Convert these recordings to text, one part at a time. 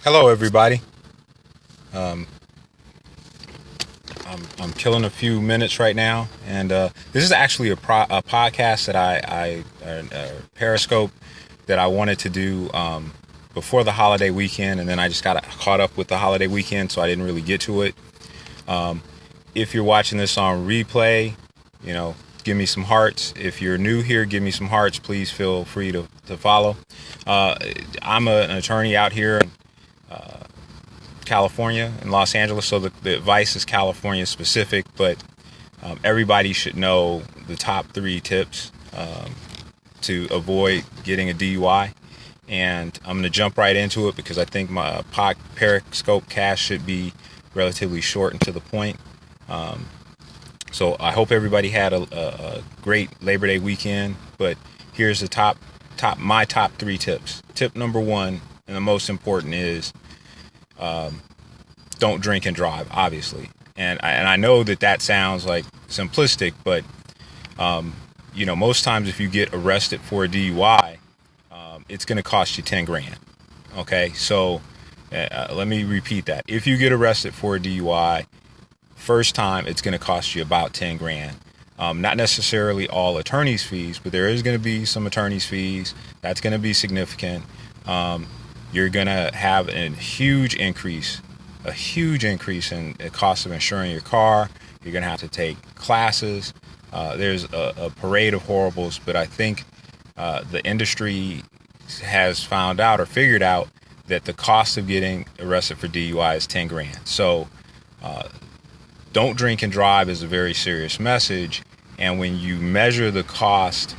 Hello, everybody. Um, I'm killing a few minutes right now, and this is actually a podcast that I Periscope that I wanted to do before the holiday weekend, and then I just got caught up with the holiday weekend, so I didn't really get to it. Um, if you're watching this on replay, give me some hearts. If you're new here, give me some hearts. Please feel free to follow. I'm an attorney out here in California and Los Angeles, so the advice is California specific, but everybody should know the top 3 tips to avoid getting a DUI. And I'm going to jump right into it because I think my Periscope cast should be relatively short and to the point. So I hope everybody had a great Labor Day weekend. But here's the my top 3 tips. Tip number 1, and the most important, is don't drink and drive, obviously. And I know that sounds like simplistic, but most times if you get arrested for a DUI, it's going to cost you 10 grand. Okay, so let me repeat that. If you get arrested for a DUI, first time, it's going to cost you about 10 grand. Not necessarily all attorney's fees, but there is going to be some attorney's fees. That's going to be significant. You're going to have a huge increase in the cost of insuring your car. You're going to have to take classes. There's a parade of horribles, but I think the industry has found out or figured out that the cost of getting arrested for DUI is 10 grand. So don't drink and drive is a very serious message. And when you measure the cost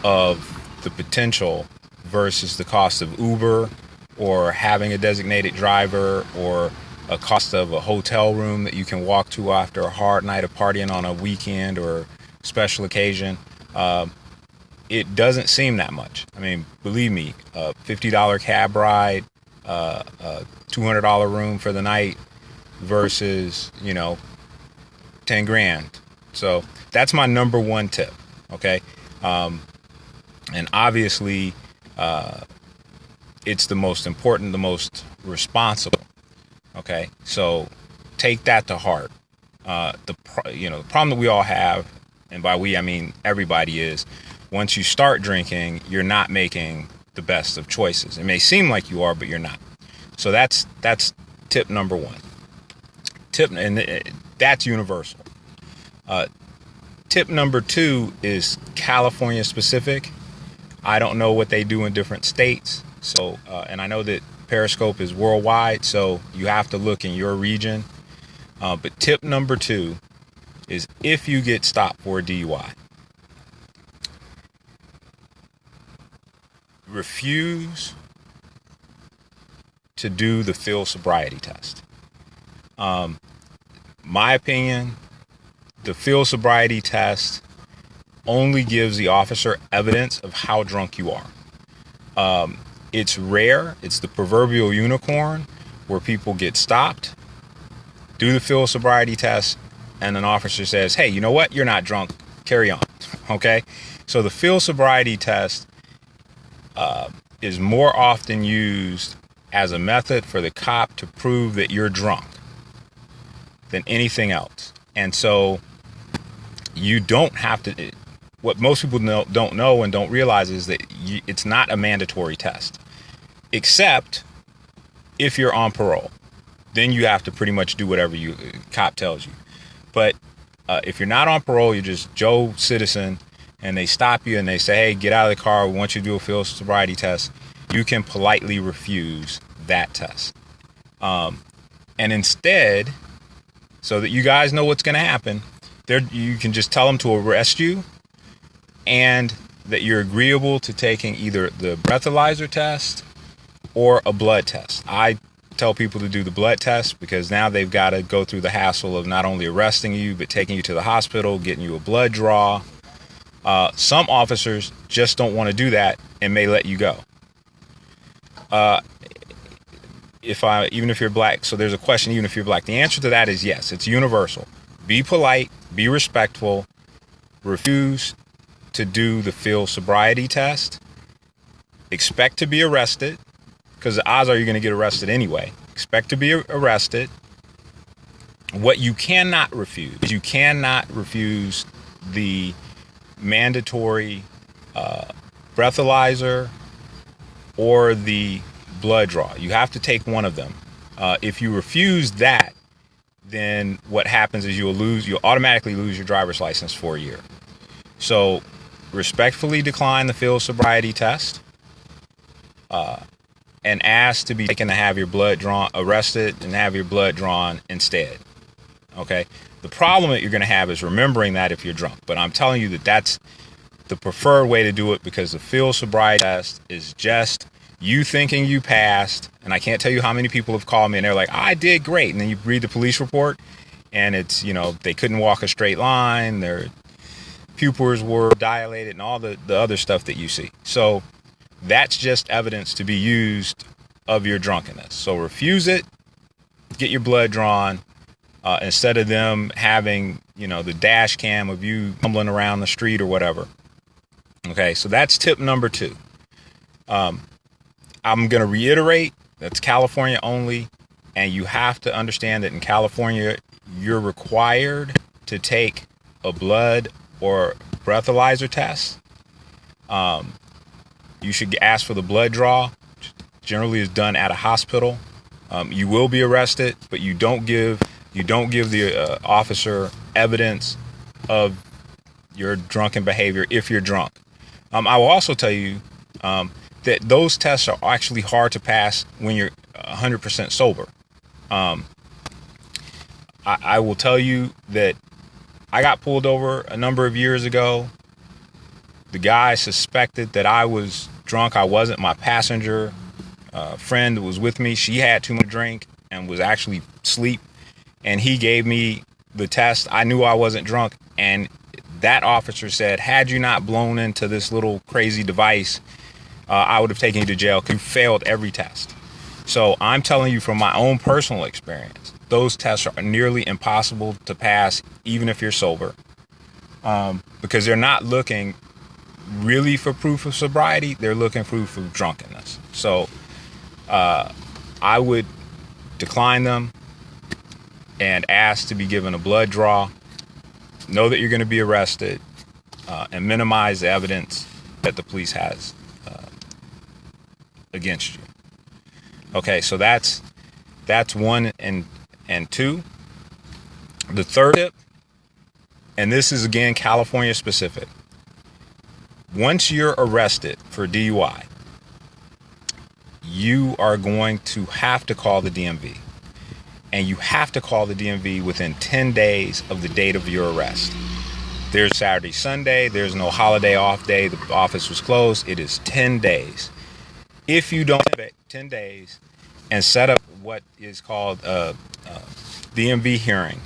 of the potential versus the cost of Uber or having a designated driver or a cost of a hotel room that you can walk to after a hard night of partying on a weekend or special occasion, it doesn't seem that much. I mean, believe me, a $50 cab ride, a $200 room for the night versus, 10 grand. So that's my number 1 tip. Okay. And obviously, it's the most important, the most responsible. Okay. So take that to heart. The problem that we all have, and by we, I mean everybody, is once you start drinking, you're not making the best of choices. It may seem like you are, but you're not. So that's tip number 1. That's universal. Tip number 2 is California specific. I don't know what they do in different states. So, and I know that Periscope is worldwide, so you have to look in your region. But tip number 2 is if you get stopped for a DUI, refuse to do the field sobriety test. My opinion, the field sobriety test only gives the officer evidence of how drunk you are. It's rare. It's the proverbial unicorn where people get stopped, do the field sobriety test, and an officer says, hey, you know what? You're not drunk. Carry on. Okay? So the field sobriety test is more often used as a method for the cop to prove that you're drunk than anything else. And so you don't have to. What most people don't know and don't realize is that it's not a mandatory test, except if you're on parole. Then you have to pretty much do whatever cop tells you. But if you're not on parole, you're just Joe citizen, and they stop you and they say, hey, get out of the car, we want you to do a field sobriety test, you can politely refuse that test. And instead, so that you guys know what's going to happen, you can just tell them to arrest you and that you're agreeable to taking either the breathalyzer test or a blood test. I tell people to do the blood test because now they've got to go through the hassle of not only arresting you, but taking you to the hospital, getting you a blood draw. Some officers just don't want to do that and may let you go. Even if you're black, so there's a question, even if you're black, the answer to that is yes, it's universal. Be polite, be respectful, refuse to do the field sobriety test, expect to be arrested, because the odds are you're going to get arrested anyway. Expect to be arrested. What you cannot refuse is you cannot refuse the mandatory breathalyzer or the blood draw. You have to take one of them. If you refuse that, then what happens is you'll automatically lose your driver's license for a year. So respectfully decline the field sobriety test and ask to be taken to have your blood drawn, arrested and have your blood drawn instead. Okay. The problem that you're going to have is remembering that if you're drunk, but I'm telling you that that's the preferred way to do it, because the field sobriety test is just you thinking you passed. And I can't tell you how many people have called me and they're like, I did great. And then you read the police report and it's, they couldn't walk a straight line. Their pupils were dilated and all the other stuff that you see. So that's just evidence to be used of your drunkenness. So refuse it, get your blood drawn, instead of them having, the dash cam of you tumbling around the street or whatever. Okay, so that's tip number 2. I'm going to reiterate, that's California only, and you have to understand that in California, you're required to take a blood or breathalyzer test. You should ask for the blood draw, which generally is done at a hospital. You will be arrested, but you don't give the officer evidence of your drunken behavior if you're drunk. I will also tell you that those tests are actually hard to pass when you're 100% sober. I will tell you that I got pulled over a number of years ago. The guy suspected that I was drunk. I wasn't. My passenger friend that was with me, she had too much to drink and was actually asleep. And he gave me the test. I knew I wasn't drunk. And that officer said, had you not blown into this little crazy device, I would have taken you to jail because you failed every test. So I'm telling you from my own personal experience, those tests are nearly impossible to pass, even if you're sober, because they're not looking really for proof of sobriety. They're looking for proof of drunkenness. So I would decline them and ask to be given a blood draw. Know that you're going to be arrested, and minimize the evidence that the police has against you. Okay, so that's 1 and 2. The third tip, and this is again California specific. Once you're arrested for DUI, you are going to have to call the DMV. And you have to call the DMV within 10 days of the date of your arrest. There's Saturday, Sunday. There's no holiday off day. The office was closed. It is 10 days. If you don't have 10 days and set up what is called a DMV hearing,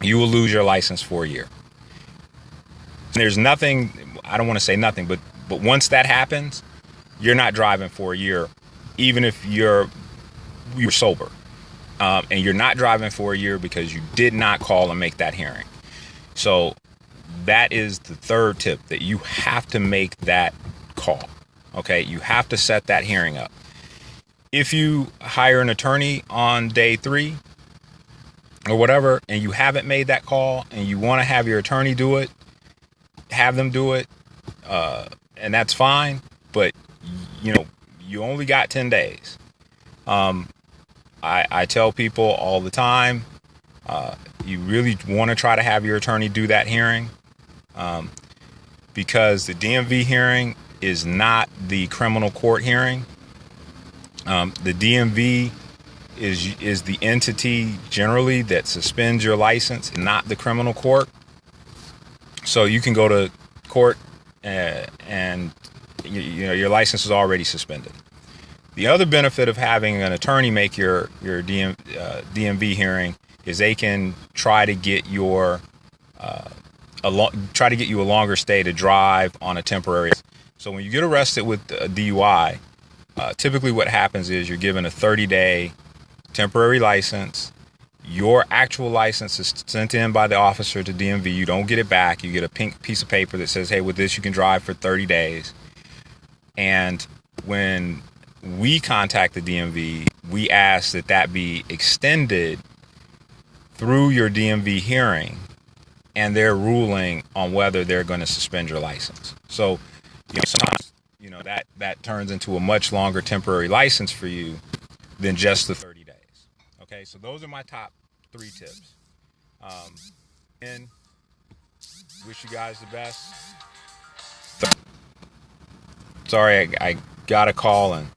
you will lose your license for a year. There's nothing, I don't want to say nothing, but once that happens, you're not driving for a year, even if you're sober. And you're not driving for a year because you did not call and make that hearing. So that is the third tip, that you have to make that call. Okay, you have to set that hearing up. If you hire an attorney on day 3 or whatever, and you haven't made that call and you want to have your attorney do it, have them do it, and that's fine. But you only got 10 days. I tell people all the time, you really want to try to have your attorney do that hearing, because the DMV hearing is not the criminal court hearing. The DMV is the entity generally that suspends your license, not the criminal court. So you can go to court and your license is already suspended. The other benefit of having an attorney make your DMV hearing is they can try to get you a longer stay to drive on a temporary. So when you get arrested with a DUI, typically what happens is you're given a 30-day temporary license. Your actual license is sent in by the officer to DMV. You don't get it back. You get a pink piece of paper that says, hey, with this you can drive for 30 days. And when we contact the DMV, we ask that that be extended through your DMV hearing and their ruling on whether they're going to suspend your license. So, sometimes, that turns into a much longer temporary license for you than just the 30 days. Okay, so those are my top 3 tips. And wish you guys the best. Sorry, I got a call and